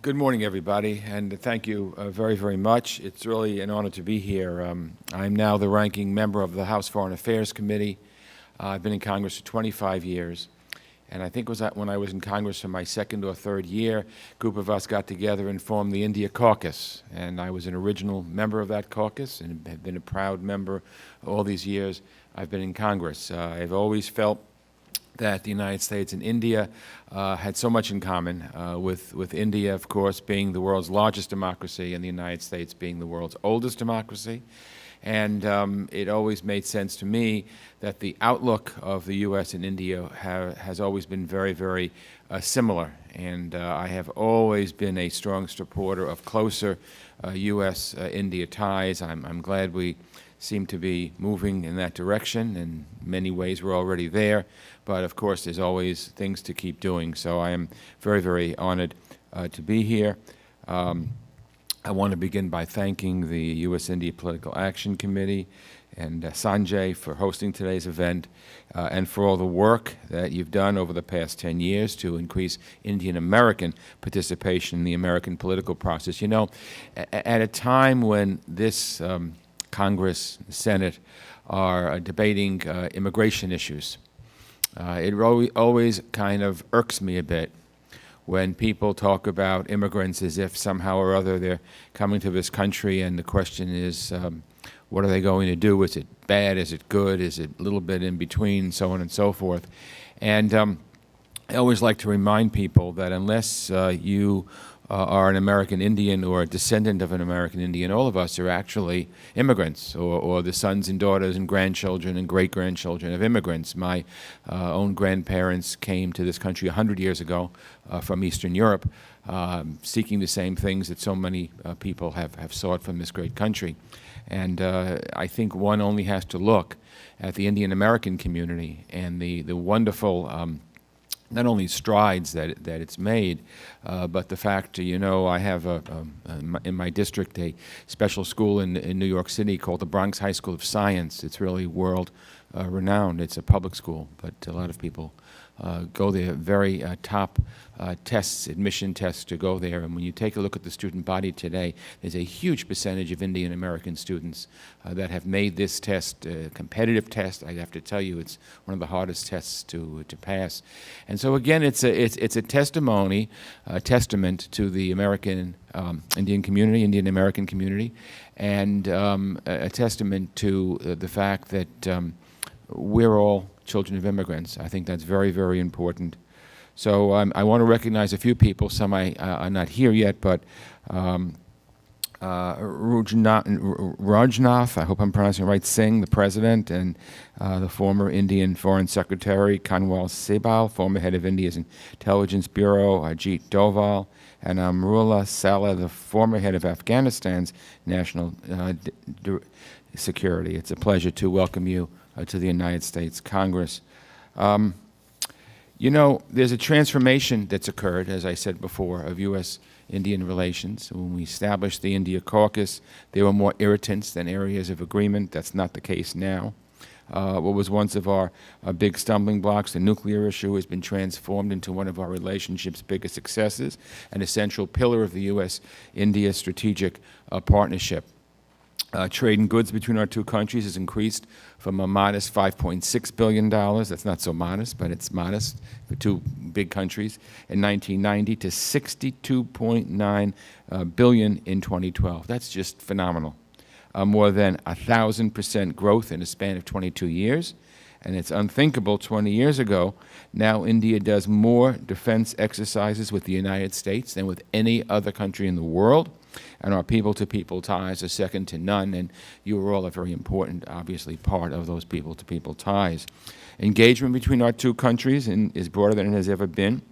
Good morning, everybody, and thank you very, very much. It's really an honor to be here. I'm now the ranking member of the House Foreign Affairs Committee. I've been in Congress for 25 years, and I think it was when I was in Congress for my second or third year, a group of us got together and formed the India Caucus, and I was an original member of that caucus and have been a proud member all these years I've been in Congress. I've always felt that the United States and India had so much in common, with India, of course, being the world's largest democracy and the United States being the world's oldest democracy. And it always made sense to me that the outlook of the U.S. and India has always been very, very similar. And I have always been a strong supporter of closer U.S.-India ties. I'm glad we seem to be moving in that direction. In many ways, we're already there. But, of course, there's always things to keep doing. So I am very, very honored to be here. I want to begin by thanking the USIndia Political Action Committee and Sanjay for hosting today's event and for all the work that you've done over the past 10 years to increase Indian-American participation in the American political process. You know, at a time when this Congress, the Senate, are debating immigration issues, it always kind of irks me a bit when people talk about immigrants as if somehow or other they're coming to this country and the question is, what are they going to do? Is it bad? Is it good? Is it a little bit in between? So on and so forth. And I always like to remind people that unless you are an American Indian or a descendant of an American Indian, all of us are actually immigrants or the sons and daughters and grandchildren and great-grandchildren of immigrants. My own grandparents came to this country 100 years ago from Eastern Europe, seeking the same things that so many people have sought from this great country. And I think one only has to look at the Indian-American community and the wonderful not only strides that it's made, but the fact, you know, I have in my district a special school in New York City called the Bronx High School of Science. It's really world renowned. It's a public school, but a lot of people go there, very top tests, admission tests to go there. And when you take a look at the student body today, there's a huge percentage of Indian American students that have made this test a competitive test. I have to tell you, it's one of the hardest tests to pass. And so again, it's a testimony, a testament to the American Indian community, Indian American community, and a testament to the fact that we're all children of immigrants. I think that's very, very important. So I want to recognize a few people. Some are not here yet, but Rajnath, I hope I'm pronouncing it right, Singh, the president, and the former Indian Foreign Secretary, Kanwal Sehbal, former head of India's Intelligence Bureau, Ajit Doval, and Amrullah Saleh, the former head of Afghanistan's National Security. It's a pleasure to welcome you to the United States Congress. You know, there's a transformation that's occurred, as I said before, of U.S.-Indian relations. When we established the India Caucus, there were more irritants than areas of agreement. That's not the case now. What was once of our big stumbling blocks, the nuclear issue, has been transformed into one of our relationship's biggest successes and a central pillar of the U.S.-India strategic partnership. Trade in goods between our two countries has increased from a modest $5.6 billion, that's not so modest, but it's modest for two big countries, in 1990 to $62.9 billion in 2012. That's just phenomenal. More than 1,000% growth in a span of 22 years. And it's unthinkable 20 years ago. Now India does more defense exercises with the United States than with any other country in the world. And our people-to-people ties are second to none, and you are all a very important, obviously, part of those people-to-people ties. Engagement between our two countries is broader than it has ever been.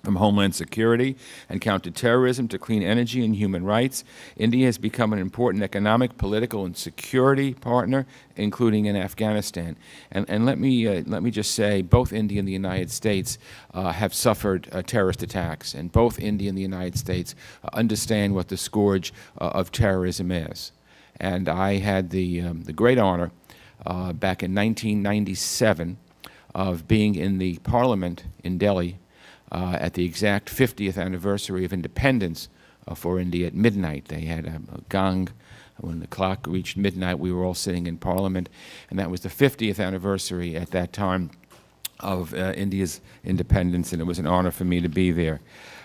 From homeland security and counterterrorism to clean energy and human rights, India has become an important economic, political, and security partner, including in Afghanistan. And let me just say, both India and the United States have suffered terrorist attacks, and both India and the United States understand what the scourge of terrorism is. And I had the great honor back in 1997 of being in the Parliament in Delhi, at the exact 50th anniversary of independence for India at midnight. They had a gong. When the clock reached midnight, we were all sitting in Parliament, and that was the 50th anniversary at that time of India's independence, and it was an honor for me to be there.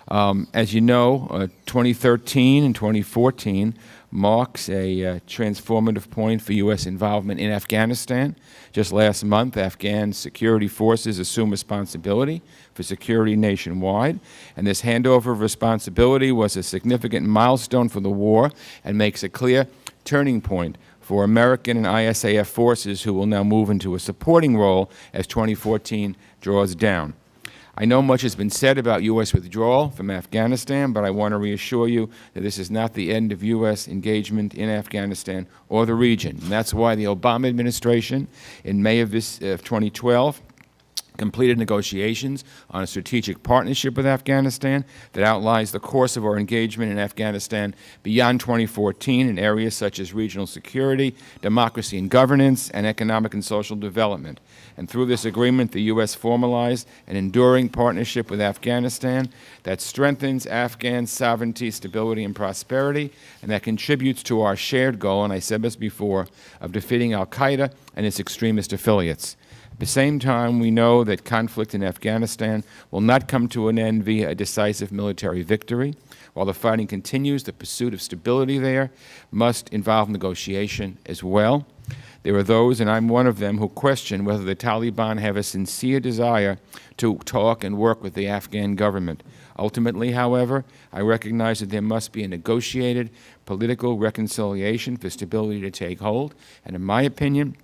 As you know, 2013 and 2014 marks a transformative point for U.S. involvement in Afghanistan. Just last month, Afghan security forces assumed responsibility for security nationwide, and this handover of responsibility was a significant milestone for the war and makes a clear turning point for American and ISAF forces who will now move into a supporting role as 2014 draws down. I know much has been said about U.S. withdrawal from Afghanistan, but I want to reassure you that this is not the end of U.S. engagement in Afghanistan or the region. And that's why the Obama administration, in May of 2012, completed negotiations on a strategic partnership with Afghanistan that outlines the course of our engagement in Afghanistan beyond 2014 in areas such as regional security, democracy and governance, and economic and social development. And through this agreement, the U.S. formalized an enduring partnership with Afghanistan that strengthens Afghan sovereignty, stability, and prosperity, and that contributes to our shared goal, and I said this before, of defeating al-Qaeda and its extremist affiliates. At the same time, we know that conflict in Afghanistan will not come to an end via a decisive military victory. While the fighting continues, the pursuit of stability there must involve negotiation as well. There are those, and I'm one of them, who question whether the Taliban have a sincere desire to talk and work with the Afghan government. Ultimately, however, I recognize that there must be a negotiated political reconciliation for stability to take hold, and in my opinion,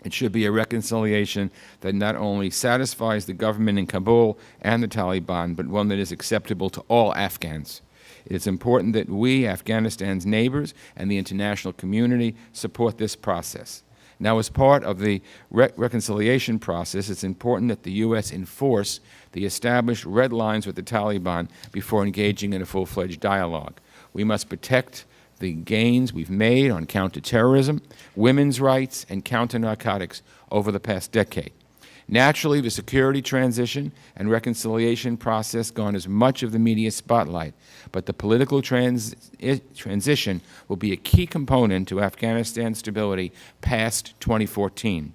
it should be a reconciliation that not only satisfies the government in Kabul and the Taliban, but one that is acceptable to all Afghans. It is important that we, Afghanistan's neighbors, and the international community support this process. Now, as part of the reconciliation process, it's important that the U.S. enforce the established red lines with the Taliban before engaging in a full-fledged dialogue. We must protect the gains we've made on counterterrorism, women's rights, and counter-narcotics over the past decade. Naturally, the security transition and reconciliation process garners much of the media spotlight, but the political transition will be a key component to Afghanistan's stability past 2014.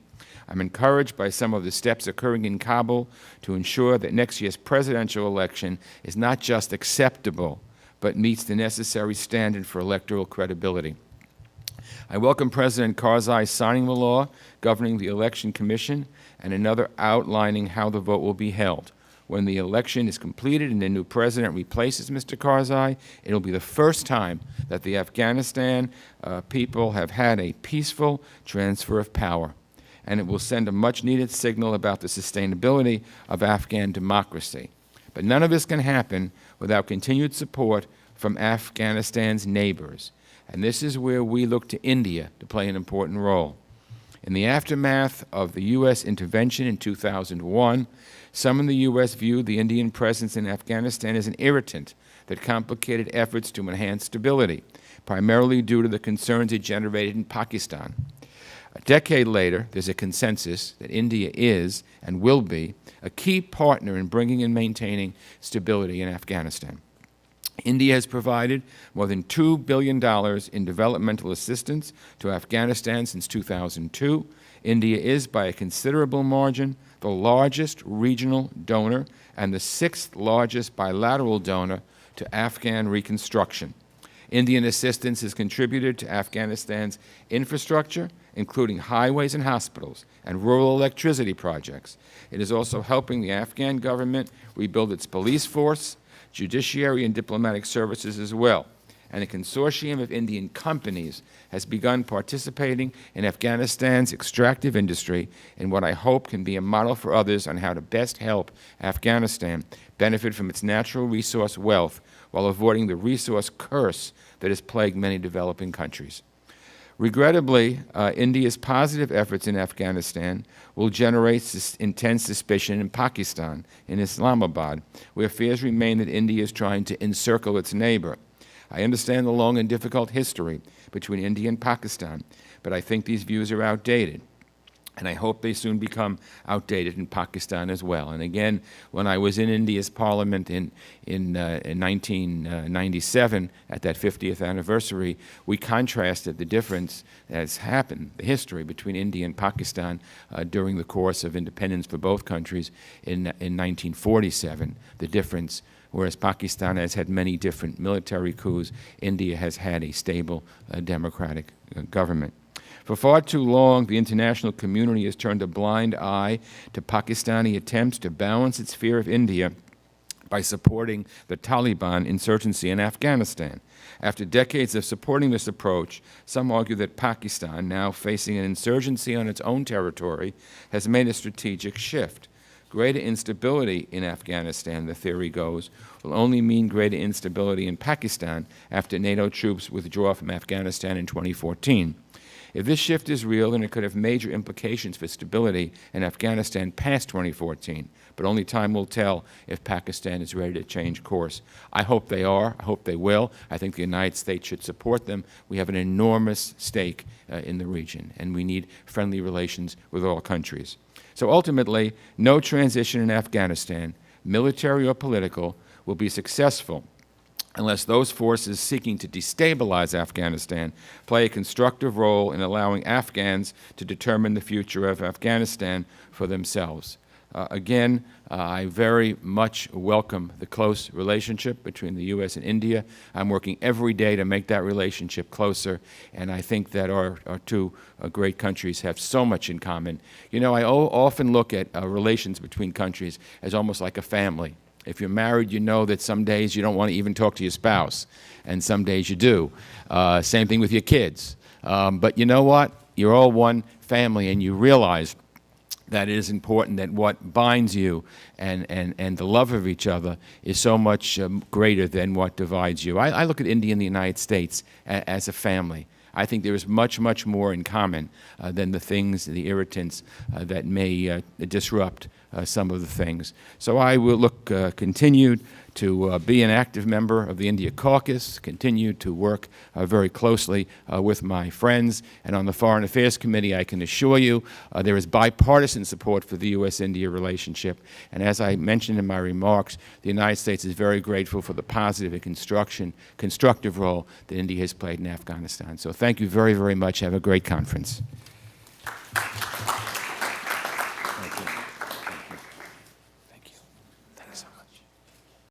I'm encouraged by some of the steps occurring in Kabul to ensure that next year's presidential election is not just acceptable, but meets the necessary standard for electoral credibility. I welcome President Karzai signing the law governing the Election Commission and another outlining how the vote will be held. When the election is completed and the new president replaces Mr. Karzai, it will be the first time that the Afghanistan people have had a peaceful transfer of power, and it will send a much-needed signal about the sustainability of Afghan democracy. But none of this can happen without continued support from Afghanistan's neighbors. And this is where we look to India to play an important role. In the aftermath of the U.S. intervention in 2001, some in the U.S. viewed the Indian presence in Afghanistan as an irritant that complicated efforts to enhance stability, primarily due to the concerns it generated in Pakistan. A decade later, there's a consensus that India is, and will be, a key partner in bringing and maintaining stability in Afghanistan. India has provided more than $2 billion in developmental assistance to Afghanistan since 2002. India is, by a considerable margin, the largest regional donor and the sixth largest bilateral donor to Afghan reconstruction. Indian assistance has contributed to Afghanistan's infrastructure, including highways and hospitals and rural electricity projects. It is also helping the Afghan government rebuild its police force, judiciary, and diplomatic services as well. And a consortium of Indian companies has begun participating in Afghanistan's extractive industry in what I hope can be a model for others on how to best help Afghanistan benefit from its natural resource wealth while avoiding the resource curse that has plagued many developing countries. Regrettably, India's positive efforts in Afghanistan will generate intense suspicion in Pakistan, in Islamabad, where fears remain that India is trying to encircle its neighbor. I understand the long and difficult history between India and Pakistan, but I think these views are outdated. And I hope they soon become outdated in Pakistan as well. And again, when I was in India's parliament in 1997, at that 50th anniversary, we contrasted the difference that has happened, the history between India and Pakistan during the course of independence for both countries in 1947. The difference, whereas Pakistan has had many different military coups, India has had a stable democratic government. For far too long, the international community has turned a blind eye to Pakistani attempts to balance its fear of India by supporting the Taliban insurgency in Afghanistan. After decades of supporting this approach, some argue that Pakistan, now facing an insurgency on its own territory, has made a strategic shift. Greater instability in Afghanistan, the theory goes, will only mean greater instability in Pakistan after NATO troops withdraw from Afghanistan in 2014. If this shift is real, then it could have major implications for stability in Afghanistan past 2014, but only time will tell if Pakistan is ready to change course. I hope they are. I hope they will. I think the United States should support them. We have an enormous stake in the region, and we need friendly relations with all countries. So ultimately, no transition in Afghanistan, military or political, will be successful unless those forces seeking to destabilize Afghanistan play a constructive role in allowing Afghans to determine the future of Afghanistan for themselves. Again, I very much welcome the close relationship between the U.S. and India. I'm working every day to make that relationship closer, and I think that our two great countries have so much in common. You know, I often look at relations between countries as almost like a family. If you're married, you know that some days you don't want to even talk to your spouse, and some days you do. Same thing with your kids. But you know what? You're all one family, and you realize that it is important that what binds you and the love of each other is so much greater than what divides you. I look at India and the United States as a family. I think there is much, much more in common than the things, the irritants that may disrupt some of the things. So I will continue to be an active member of the India Caucus, continue to work very closely with my friends. And on the Foreign Affairs Committee, I can assure you there is bipartisan support for the U.S.-India relationship. And as I mentioned in my remarks, the United States is very grateful for the positive and constructive role that India has played in Afghanistan. So thank you very, very much. Have a great conference.